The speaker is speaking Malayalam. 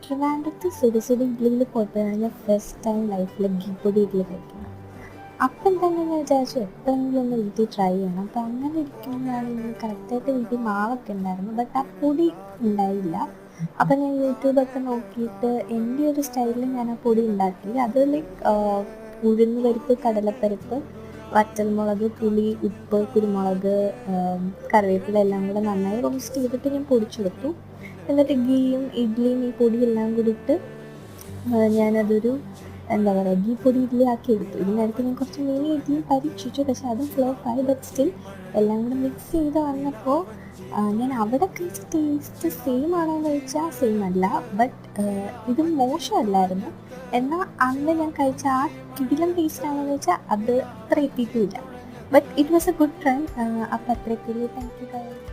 ട്രിവാൻഡ്രത്ത് സുഡി സുഡി ഇഡ്ഡലിയിൽ പോയപ്പോഴാണ് ഞാൻ ഫസ്റ്റ് ടൈം ലൈഫിൽ ഗീ പൊടി ഇഡ്ഡലി കഴിക്കുന്നത്. അപ്പം തന്നെ ഞാൻ വിചാരിച്ചു എപ്പോഴെങ്കിലും ഒന്ന് വീട്ടിൽ ട്രൈ ചെയ്യണം. അപ്പം അങ്ങനെ ഇരിക്കുമ്പോഴാണ് ഇങ്ങനെ കറക്റ്റായിട്ട് വീട്ടിൽ മാവൊക്കെ ഉണ്ടായിരുന്നു, ബട്ട് ആ പൊടി ഉണ്ടായില്ല. അപ്പം ഞാൻ യൂട്യൂബൊക്കെ നോക്കിയിട്ട് എൻ്റെ ഒരു സ്റ്റൈലിൽ ഞാൻ ആ പൊടി ഉണ്ടാക്കി. അത് ലൈക്ക് ഉഴുന്ന് പരിപ്പ്, കടലപ്പരിപ്പ്, വറ്റൽമുളക്, പുളി, ഉപ്പ്, കുരുമുളക്, കറിവേപ്പില എല്ലാം കൂടെ നന്നായി റോസ്റ്റ് ചെയ്തിട്ട് ഞാൻ പൊടിച്ചെടുത്തു. എന്നിട്ട് ഗീയും ഇഡ്ഡലിയും ഈ പൊടിയെല്ലാം കൂടി ഇട്ട് ഞാനതൊരു എന്താ പറയുക ഗീ പൊടി ഇഡ്ഡലി ആക്കി എടുത്തു. ഇതിനടുത്ത് ഞാൻ കുറച്ച് മിനി ഇഡ്ഡലിയും പരീക്ഷിച്ചു, പക്ഷെ അതും ഫ്ലോപ്പായി. ബട്ട് സ്റ്റിൽ എല്ലാം കൂടെ മിക്സ് ചെയ്ത് വന്നപ്പോൾ ഞാൻ അവിടെ കഴിച്ച ടേസ്റ്റ് സെയിം ആണോ എന്ന് ചോദിച്ചാൽ സെയിം അല്ല, ബട്ട് ഇത് മോശമല്ലായിരുന്നു. എന്നാൽ അന്ന് ഞാൻ കഴിച്ച ആ കിടിലം ടേസ്റ്റ് ആണോ എന്ന് ചോദിച്ചാൽ അത് അത്ര എത്തിയിട്ടുമില്ല. But it was a good try. അപ്പോൾ അത്രയ്ക്കുള്ളൂ. Thank you guys.